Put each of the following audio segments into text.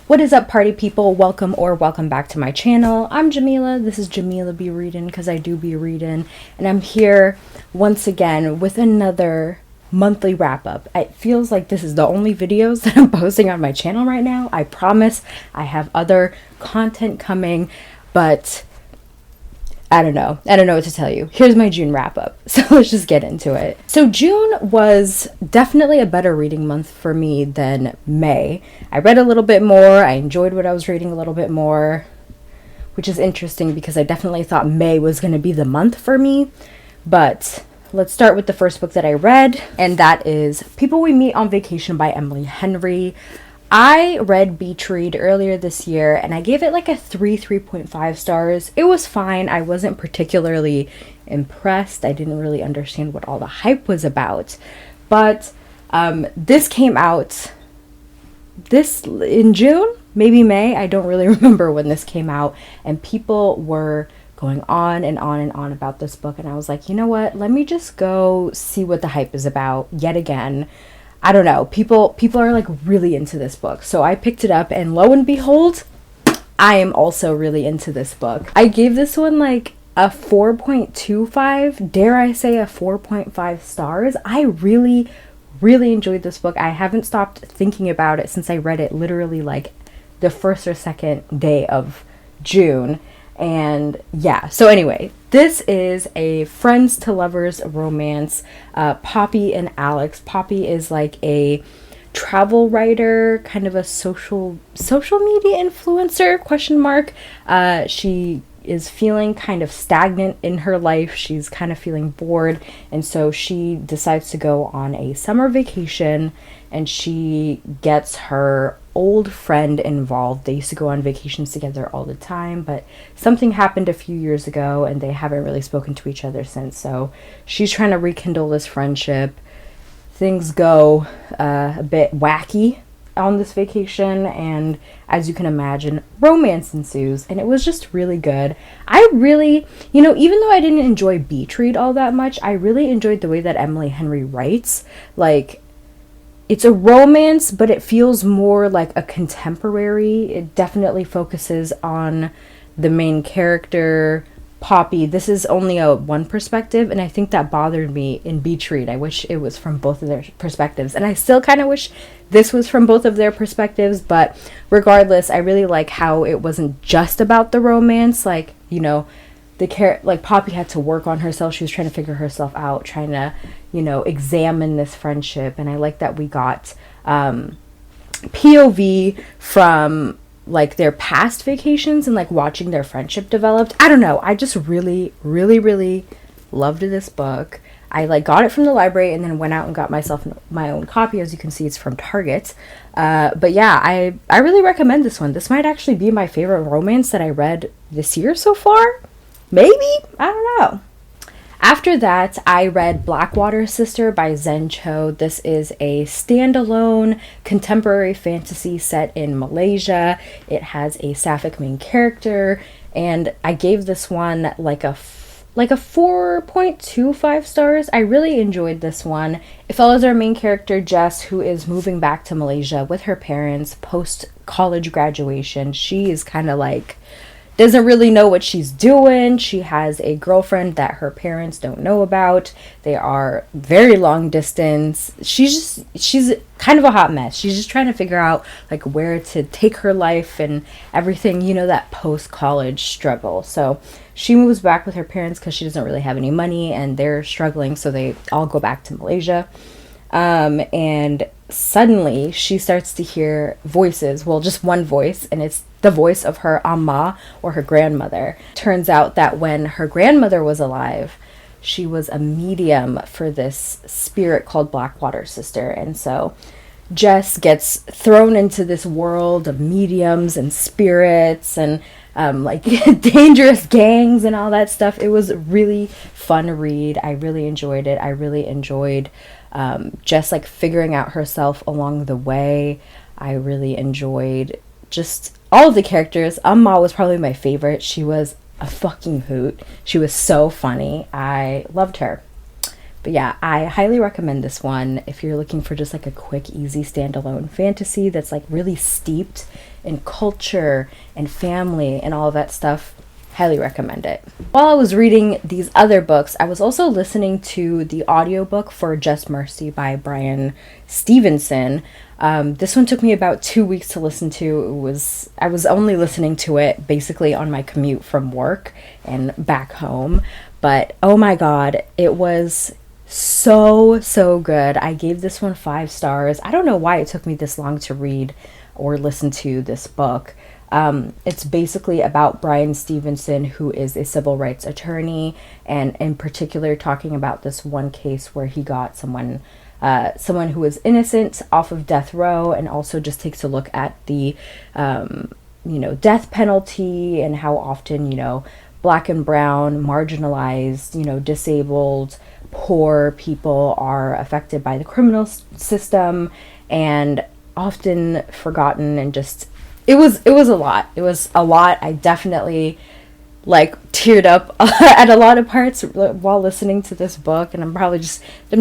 What is up, party people? Welcome back to my channel. I'm Jamila. This is JemilaBeReadin because I do be reading, and I'm here once again with another monthly wrap-up. It feels like this is the only videos that I'm posting on my channel right now. I promise I have other content coming, but I don't know what to tell you. Here's my June wrap-up. So let's just get into it. So June was definitely a better reading month for me than May. I read a little bit more. I enjoyed what I was reading a little bit more, which is interesting because I definitely thought May was going to be the month for me. But let's start with the first book that I read, and that is People We Meet on Vacation by Emily Henry. I read Beach Read earlier this year and I gave it like a 3.5 stars. It was fine. I wasn't particularly impressed. I didn't really understand what all the hype was about. But this came out in June, maybe May. I don't really remember when this came out. And people were going on and on and on about this book. And I was like, you know what? Let me just go see what the hype is about yet again. I don't know, people are like really into this book. So I picked it up and lo and behold, I am also really into this book. I gave this one like a 4.25, dare I say a 4.5 stars. I really enjoyed this book. I haven't stopped thinking about it since I read it literally like the first or second day of June. And yeah, so anyway, this is a friends to lovers romance. Poppy and Alex. Poppy is like a travel writer, kind of a social media influencer, question mark. She is feeling kind of stagnant in her life. She's kind of feeling bored, and so she decides to go on a summer vacation, and she gets her old friend involved. They used to go on vacations together all the time, but something happened a few years ago and they haven't really spoken to each other since. So she's trying to rekindle this friendship. Things go a bit wacky on this vacation, and as you can imagine, romance ensues, and it was just really good. I really, even though I didn't enjoy Beach Read all that much, I really enjoyed the way that Emily Henry writes. Like, it's a romance, but it feels more like a contemporary. It definitely focuses on the main character, Poppy. This is only a one perspective, and I think that bothered me in Beach Read. I wish it was from both of their perspectives, and I still kind of wish this was from both of their perspectives, but regardless, I really like how it wasn't just about the romance. Like, like Poppy had to work on herself. She was trying to figure herself out, trying to, examine this friendship. And I like that we got POV from like their past vacations and like watching their friendship developed. I don't know. I just really loved this book. I like got it from the library and then went out and got myself my own copy. As you can see, it's from Target. But yeah, I really recommend this one. This might actually be my favorite romance that I read this year so far. Maybe? I don't know. After that, I read Blackwater Sister by Zen Cho. This is a standalone contemporary fantasy set in Malaysia. It has a sapphic main character, and I gave this one like a 4.25 stars. I really enjoyed this one. It follows our main character, Jess, who is moving back to Malaysia with her parents post-college graduation. She is kind of like doesn't really know what she's doing. She has a girlfriend that her parents don't know about. They are very long distance. She's kind of a hot mess. She's just trying to figure out like where to take her life and everything, that post-college struggle. So she moves back with her parents because she doesn't really have any money and they're struggling. So they all go back to Malaysia. And suddenly she starts to hear voices. Well, just one voice, and it's the voice of her amma, or her grandmother. Turns out that when her grandmother was alive, she was a medium for this spirit called Blackwater Sister. And so Jess gets thrown into this world of mediums and spirits and like dangerous gangs and all that stuff. It was a really fun read. I really enjoyed it. I really enjoyed Jess like figuring out herself along the way. I really enjoyed just all of the characters. Amma was probably my favorite. She was a fucking hoot. She was so funny. I loved her. But yeah, I highly recommend this one if you're looking for just like a quick, easy standalone fantasy that's like really steeped and culture and family and all of that stuff. Highly recommend it. While I was reading these other books, I was also listening to the audiobook for Just Mercy by Bryan Stevenson. This one took me about 2 weeks to listen to. I was only listening to it basically on my commute from work and back home. But oh my god, it was so good. I gave this one 5 stars. I don't know why it took me this long to read or listen to this book. It's basically about Bryan Stevenson, who is a civil rights attorney, and in particular talking about this one case where he got someone who was innocent off of death row, and also just takes a look at the death penalty and how often Black and brown, marginalized, disabled, poor people are affected by the criminal system and often forgotten. And just it was a lot. It was a lot. I definitely teared up at a lot of parts while listening to this book, and I'm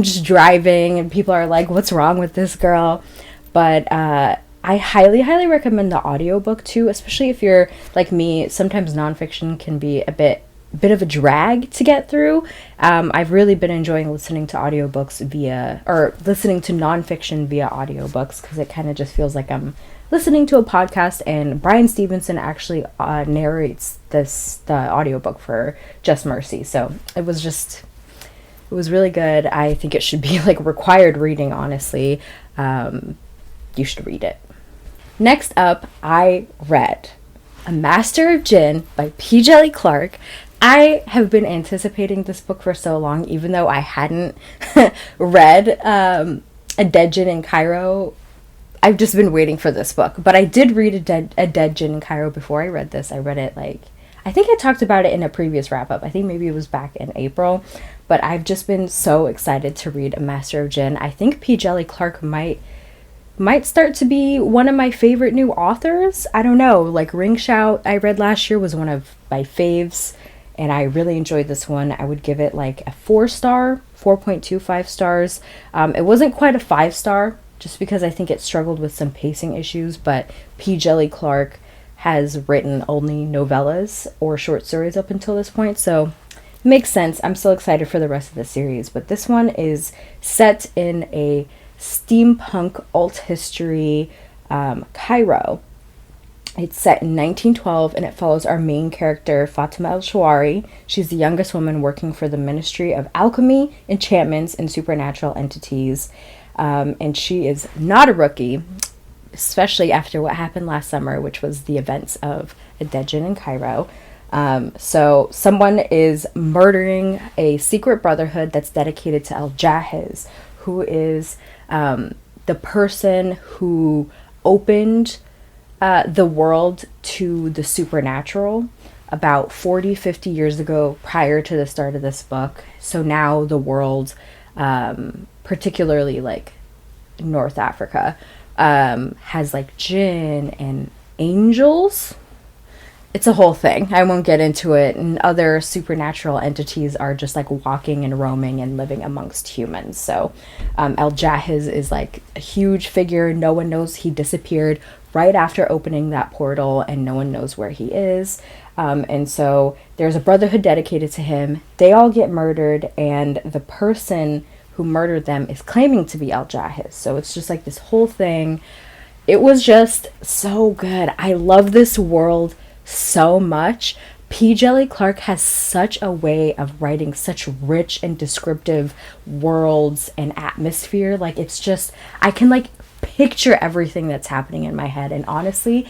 just driving and people are like, what's wrong with this girl? But I highly recommend the audiobook too, especially if you're like me. Sometimes nonfiction can be a bit of a drag to get through. I've really been enjoying listening to audiobooks listening to nonfiction via audiobooks, because it kind of just feels like I'm listening to a podcast, and Bryan Stevenson actually narrates the audiobook for Just Mercy. So it was really good. I think it should be required reading, honestly. You should read it. Next up, I read A Master of Djinn by P. Djèlí Clark. I have been anticipating this book for so long, even though I hadn't read A Dead Djinn in Cairo. I've just been waiting for this book. But I did read A Dead Djinn in Cairo before I read this. I read it I think I talked about it in a previous wrap-up. I think maybe it was back in April. But I've just been so excited to read A Master of Djinn. I think P. Djèlí Clark might start to be one of my favorite new authors. I don't know. Ring Shout I read last year was one of my faves, and I really enjoyed this one. I would give it a 4-star, 4.25 stars. It wasn't quite a 5-star, just because I think it struggled with some pacing issues, but P. Djèlí Clark has written only novellas or short stories up until this point, so it makes sense. I'm still excited for the rest of the series, but this one is set in a steampunk alt history Cairo. It's set in 1912, and it follows our main character, Fatima El-Shawari. She's the youngest woman working for the Ministry of Alchemy, Enchantments, and Supernatural Entities. And she is not a rookie, especially after what happened last summer, which was the events of A Dead Djinn in Cairo. So someone is murdering a secret brotherhood that's dedicated to El-Jahiz, who is the person who opened the world to the supernatural about 40-50 years ago, prior to the start of this book. So now the world, particularly North Africa, has jinn and angels. It's a whole thing. I won't get into it. And other supernatural entities are just walking and roaming and living amongst humans. So El-Jahiz is a huge figure. No one knows. He disappeared right after opening that portal, and no one knows where he is. And so there's a brotherhood dedicated to him. They all get murdered, and the person who murdered them is claiming to be El-Jahiz. So it's just this whole thing. It was just so good. I love this world so much. P. Djèlí Clark has such a way of writing such rich and descriptive worlds and atmosphere. It's just, I can picture everything that's happening in my head. And honestly,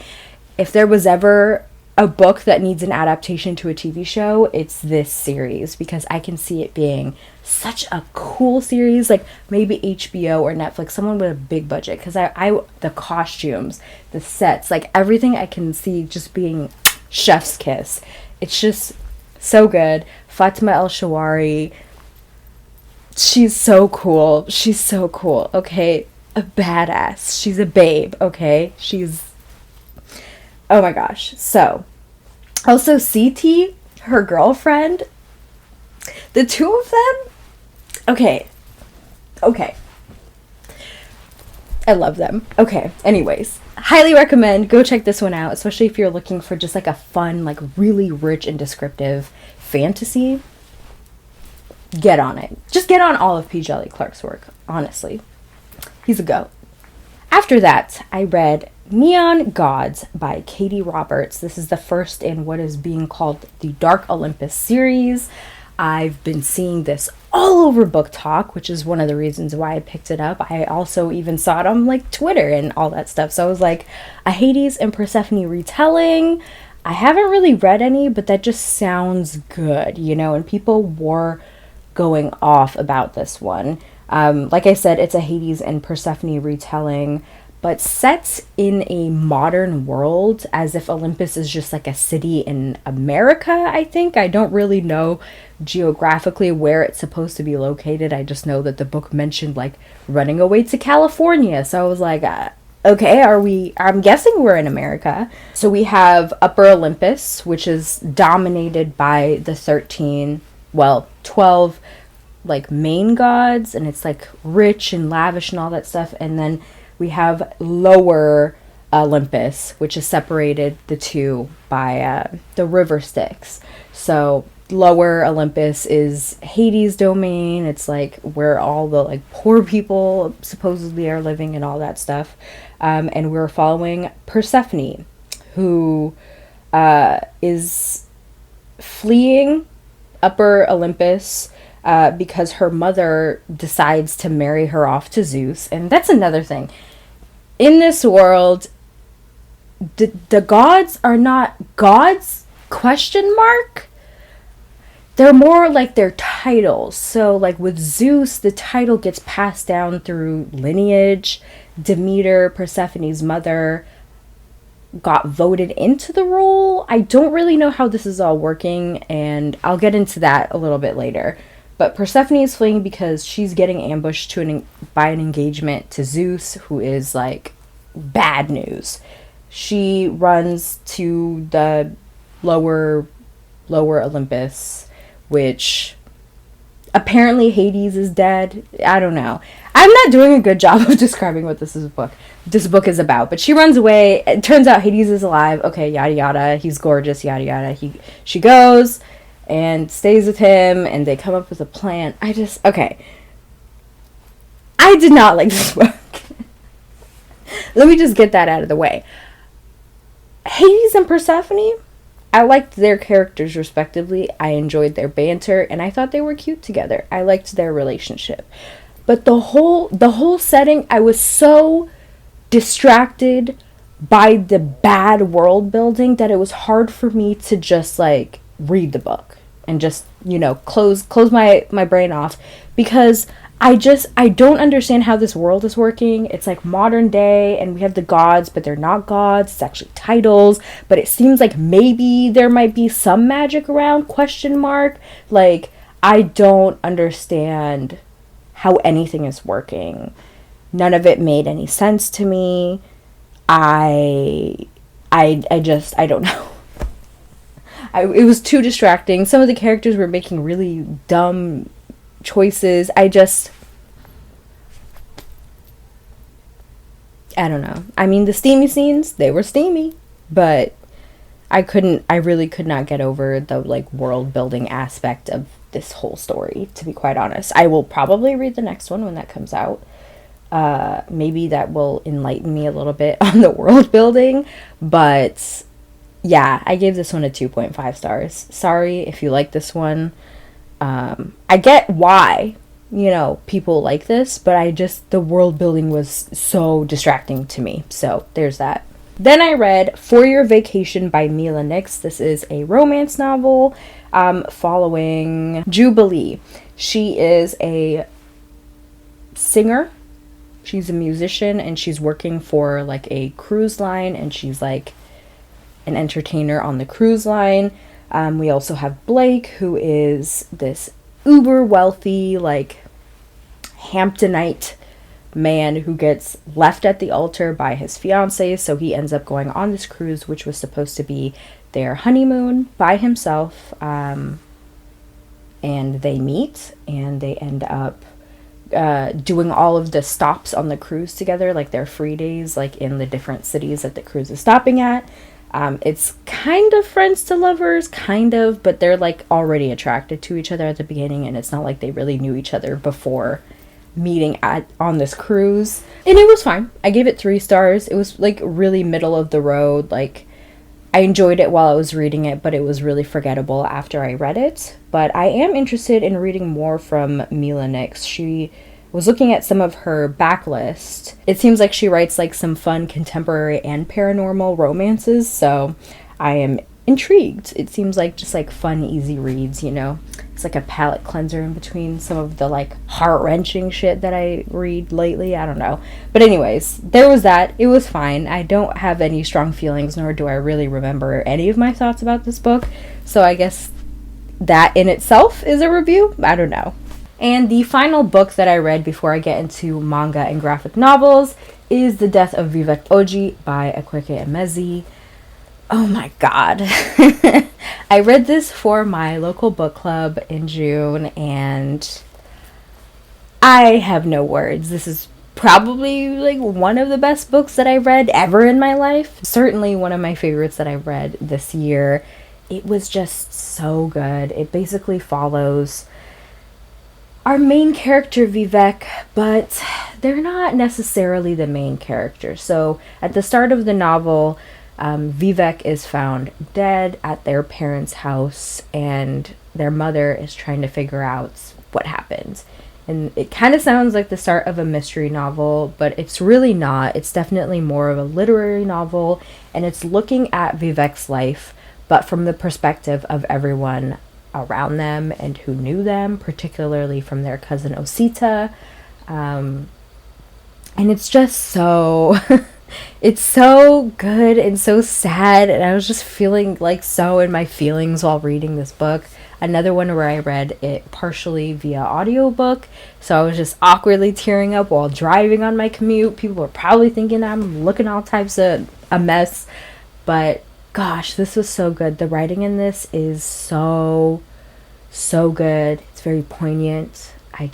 if there was ever a book that needs an adaptation to a TV show, it's this series, because I can see it being such a cool series, maybe HBO or Netflix, someone with a big budget, because I the costumes, the sets, everything I can see just being chef's kiss. It's just so good. Fatima El-Shawari, she's so cool. She's so cool, okay? A badass. She's a babe, okay? Oh my gosh. So, also CT, her girlfriend, the two of them, okay. I love them. Okay, anyways, highly recommend. Go check this one out, especially if you're looking for just like a fun, like really rich and descriptive fantasy. Get on it. Just get on all of P. Djèlí Clark's work, honestly. He's a goat. After that, I read Neon Gods by Katee Roberts. This is the first in what is being called the Dark Olympus series. I've been seeing this all over Book Talk, which is one of the reasons why I picked it up. I also even saw it on like Twitter and all that stuff. So I was like, a Hades and Persephone retelling. I haven't really read any, but that just sounds good, you know, and people were going off about this one. Like I said, it's a Hades and Persephone retelling, but set in a modern world, as if Olympus is just like a city in America, I think. I don't really know geographically where it's supposed to be located. I just know that the book mentioned like running away to California. So I was like, okay, I'm guessing we're in America. So we have Upper Olympus, which is dominated by the 12 like main gods, and it's like rich and lavish and all that stuff. And then we have Lower Olympus, which is separated the two by the river Styx. So Lower Olympus is Hades' domain. It's like where all the like poor people supposedly are living and all that stuff. And we're following Persephone, who is fleeing Upper Olympus because her mother decides to marry her off to Zeus. And that's another thing. In this world, the gods are not gods? Question mark? They're more like their titles. So like with Zeus, the title gets passed down through lineage. Demeter, Persephone's mother, got voted into the role. I don't really know how this is all working, and I'll get into that a little bit later. But Persephone is fleeing because she's getting ambushed by an engagement to Zeus, who is like bad news. She runs to the lower Olympus, which apparently Hades is dead. I don't know. I'm not doing a good job of describing what this book is about. But she runs away. It turns out Hades is alive. Okay, yada yada. He's gorgeous. Yada yada. She goes and stays with him, and they come up with a plan. Okay. I did not like this book. Let me just get that out of the way. Hades and Persephone, I liked their characters respectively. I enjoyed their banter, and I thought they were cute together. I liked their relationship. But the whole setting, I was so distracted by the bad world building that it was hard for me to just like read the book and just, you know, close my brain off, because I don't understand how this world is working. It's like modern day, and we have the gods, but they're not gods. It's actually titles, but it seems like maybe there might be some magic around, question mark. Like, I don't understand how anything is working. None of it made any sense to me. I don't know. It was too distracting. Some of the characters were making really dumb choices. I don't know. I mean, the steamy scenes, they were steamy, but I really could not get over the like world building aspect of this whole story, to be quite honest. I will probably read the next one when that comes out. Maybe that will enlighten me a little bit on the world building, but yeah, I gave this one a 2.5 stars. Sorry if you like this one. I get why, you know, people like this, but the world building was so distracting to me. So there's that. Then I read For Your Vacation by Mila. This is a romance novel following Jubilee. She is a singer. She's a musician, and she's working for like a cruise line, and she's like an entertainer on the cruise line. We also have Blake, who is this uber wealthy, like Hamptonite man who gets left at the altar by his fiance, so he ends up going on this cruise, which was supposed to be their honeymoon, by himself. And they meet, and they end up doing all of the stops on the cruise together, like their free days, like in the different cities that the cruise is stopping at. It's kind of friends to lovers, kind of, but they're like already attracted to each other at the beginning, and it's not like they really knew each other before meeting on this cruise. And it was fine. I gave it 3 stars. It was like really middle of the road. Like, I enjoyed it while I was reading it, but it was really forgettable after I read it. But I am interested in reading more from Mila next. She was looking at some of her backlist. It seems like she writes like some fun contemporary and paranormal romances, so I am intrigued. It seems like just like fun, easy reads, you know? It's like a palate cleanser in between some of the like heart-wrenching shit that I read lately. I don't know. But anyways, there was that. It was fine. I don't have any strong feelings, nor do I really remember any of my thoughts about this book. So I guess that in itself is a review. I don't know. And the final book that I read before I get into manga and graphic novels is The Death of Vivek Oji by Akwaeke Emezi. Oh my god. I read this for my local book club in June, and I have no words. This is probably like one of the best books that I read ever in my life. Certainly one of my favorites that I read this year. It was just so good. It basically follows our main character Vivek, but they're not necessarily the main character. So at the start of the novel, Vivek is found dead at their parents' house, and their mother is trying to figure out what happened. And it kind of sounds like the start of a mystery novel, but it's really not. It's definitely more of a literary novel, and it's looking at Vivek's life, but from the perspective of everyone around them and who knew them, particularly from their cousin Osita. And it's just so it's so good and so sad, and I was just feeling like so in my feelings while reading this book. Another one where I read it partially via audiobook, so I was just awkwardly tearing up while driving on my commute. People were probably thinking I'm looking all types of a mess, but gosh, this was so good. The writing in this is so good. It's very poignant. I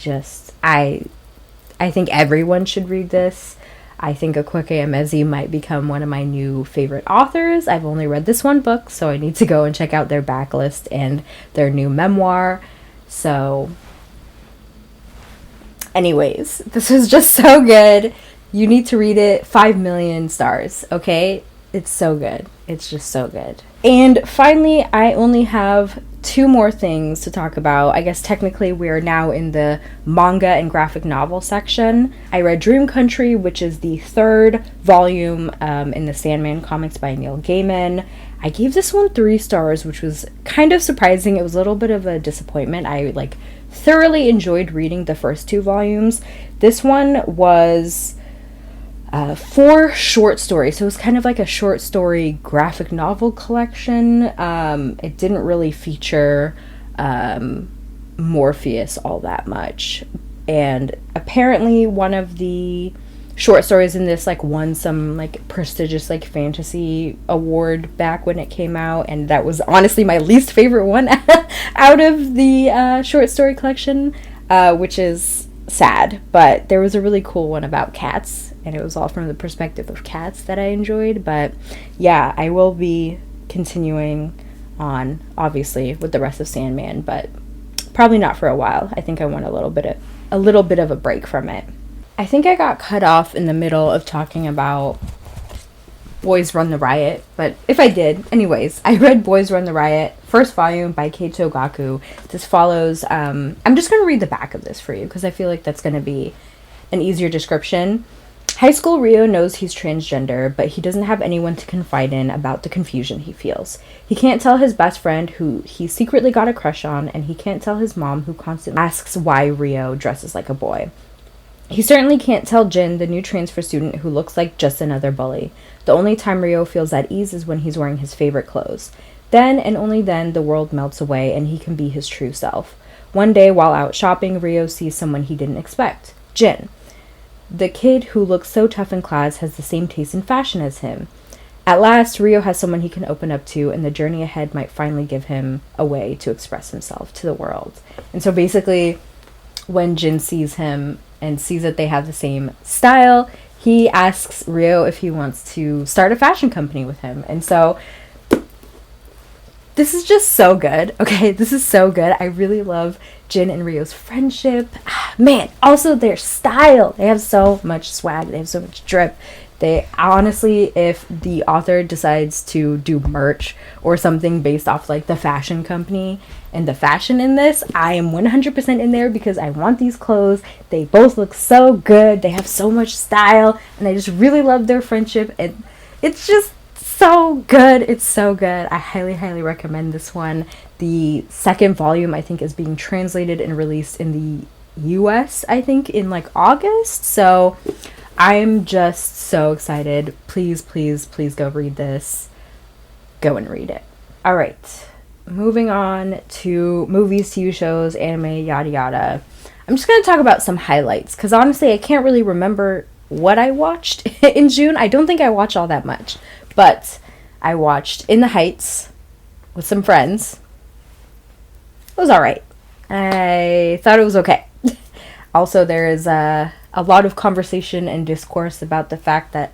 think everyone should read this. I think Akwaeke Emezi might become one of my new favorite authors. I've only read this one book, so I need to go and check out their backlist and their new memoir. So anyways, this was just so good. You need to read it. 5 million stars, okay? It's so good. It's just so good. And finally, I only have 2 more things to talk about. I guess technically we are now in the manga and graphic novel section. I read Dream Country, which is the 3rd volume in the Sandman comics by Neil Gaiman. I gave this one 3 stars, which was kind of surprising. It was a little bit of a disappointment. I thoroughly enjoyed reading the first 2 volumes. This one was 4 short stories, so it was kind of like a short story graphic novel collection. It didn't really feature Morpheus all that much, and apparently one of the short stories in this won some prestigious fantasy award back when it came out, and that was honestly my least favorite one out of the short story collection, which is sad. But there was a really cool one about cats, and it was all from the perspective of cats that I enjoyed. But yeah, I will be continuing on obviously with the rest of Sandman, but probably not for a while. I think I want a little bit of a break from it. I think I got cut off in the middle of talking about Boys Run the Riot, but if I did, anyways, I read Boys Run the Riot, 1st volume by Keito Gaku. This follows, I'm just going to read the back of this for you because I feel like that's going to be an easier description. High school Rio knows he's transgender, but he doesn't have anyone to confide in about the confusion he feels. He can't tell his best friend, who he secretly got a crush on, and he can't tell his mom, who constantly asks why Rio dresses like a boy. He certainly can't tell Djinn, the new transfer student who looks like just another bully. The only time Rio feels at ease is when he's wearing his favorite clothes. Then, and only then, the world melts away and he can be his true self. One day, while out shopping, Rio sees someone he didn't expect. Djinn. The kid who looks so tough in class has the same taste in fashion as him. At last, Rio has someone he can open up to, and the journey ahead might finally give him a way to express himself to the world. And so basically, when Djinn sees him and sees that they have the same style, he asks Rio if he wants to start a fashion company with him. And so this is just so good. Okay, this is so good. I really love Djinn and Rio's friendship. Man, also their style. They have so much swag. They have so much drip. They honestly, if the author decides to do merch or something based off like the fashion company and the fashion in this, I am 100% in there because I want these clothes. They both look so good. They have so much style, and I just really love their friendship. And it's just so good. It's so good. I highly, highly recommend this one. The second volume, I think, is being translated and released in the US, I think, in like August. So I'm just so excited. Please, please, please go read this. Go and read it. All right. Moving on to movies, TV shows, anime, yada yada. I'm just going to talk about some highlights because honestly, I can't really remember what I watched in June. I don't think I watched all that much, but I watched In the Heights with some friends. It was all right. I thought it was okay. Also, there is a lot of conversation and discourse about the fact that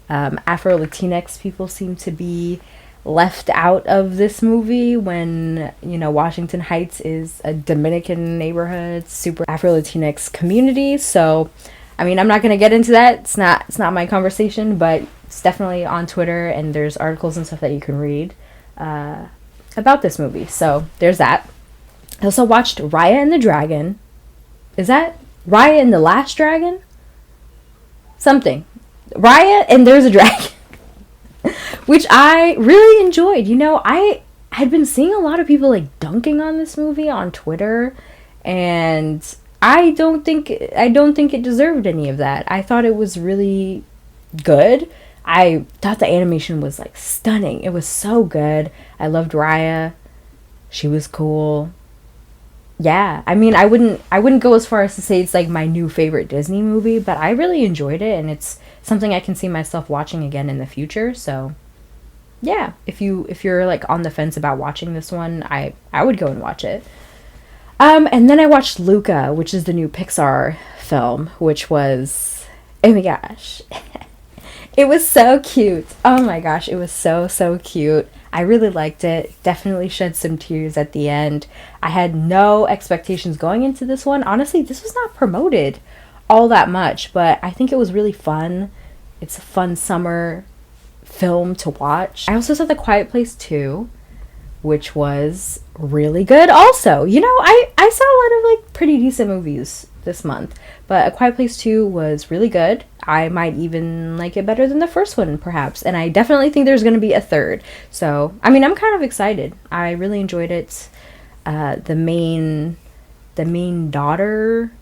Afro-Latinx people seem to be left out of this movie when, you know, Washington Heights is a Dominican neighborhood, super Afro-Latinx community. So, I mean, I'm not going to get into that. It's not my conversation, but it's definitely on Twitter, and there's articles and stuff that you can read about this movie. So, there's that. I also watched Raya and the Dragon. Is that Raya and the Last Dragon? Something. Raya and There's a Dragon. Which I really enjoyed. You know, I had been seeing a lot of people like dunking on this movie on Twitter, and I don't think it deserved any of that. I thought it was really good. I thought the animation was like stunning. It was so good. I loved Raya. She was cool. Yeah, I mean, I wouldn't go as far as to say it's like my new favorite Disney movie, but I really enjoyed it, and it's something I can see myself watching again in the future. So, yeah, if you're like on the fence about watching this one, I would go and watch it. And then I watched Luca, which is the new Pixar film, which was, oh my gosh, it was so cute. Oh my gosh, it was so cute. I really liked it. Definitely shed some tears at the end. I had no expectations going into this one. Honestly, this was not promoted all that much, but I think it was really fun. It's a fun summer film to watch. I also saw The Quiet Place 2, which was really good also. You know, I saw a lot of like pretty decent movies this month, but A Quiet Place 2 was really good. I might even like it better than the first one, perhaps, and I definitely think there's going to be a third. So, I mean, I'm kind of excited. I really enjoyed it. The main daughter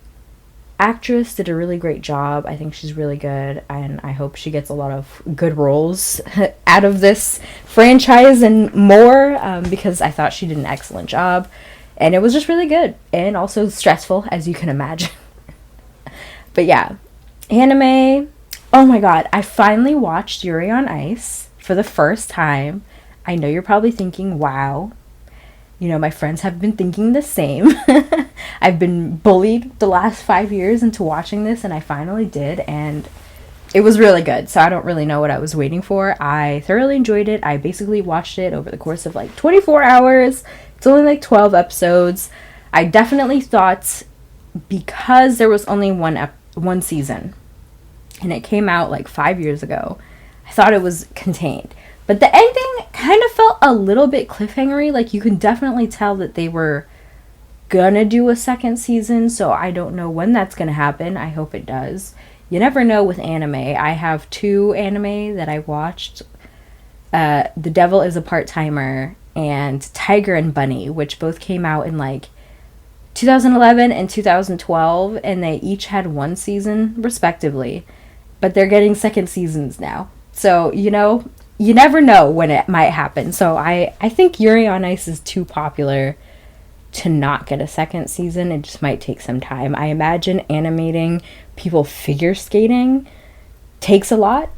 actress did a really great job. I think she's really good, and I hope she gets a lot of good roles out of this franchise and more, because I thought she did an excellent job, and it was just really good, and also stressful, as you can imagine. But yeah, anime. Oh my god, I finally watched Yuri on Ice for the first time. I know you're probably thinking, wow, you know, my friends have been thinking the same. I've been bullied the last 5 years into watching this, and I finally did, and it was really good. So I don't really know what I was waiting for. I thoroughly enjoyed it. I basically watched it over the course of like 24 hours. It's only like 12 episodes. I definitely thought, because there was only one season, and it came out like 5 years ago, I thought it was contained. But the ending kind of felt a little bit cliffhangery. Like, you can definitely tell that they were gonna do a second season, so I don't know when that's gonna happen. I hope it does. You never know with anime. I have 2 anime that I watched. The Devil is a Part-Timer and Tiger and Bunny, which both came out in like 2011 and 2012, and they each had 1 season respectively, but they're getting second seasons now. So, you know, you never know when it might happen. So I think Yuri on Ice is too popular to not get a second season. It just might take some time. I imagine animating people figure skating takes a lot.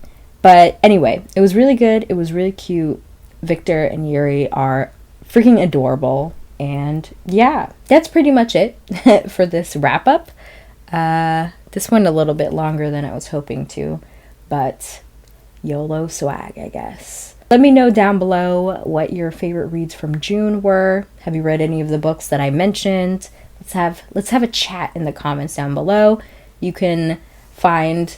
But anyway, it was really good. It was really cute. Victor and Yuri are freaking adorable. And yeah, that's pretty much it for this wrap up. This This went a little bit longer than I was hoping to, but YOLO swag, I guess. Let me know down below what your favorite reads from June were. Have you read any of the books that I mentioned? Let's have a chat in the comments down below. You can find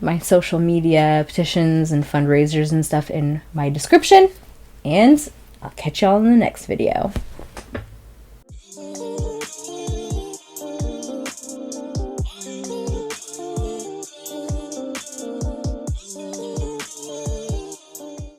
my social media petitions and fundraisers and stuff in my description, and I'll catch y'all in the next video.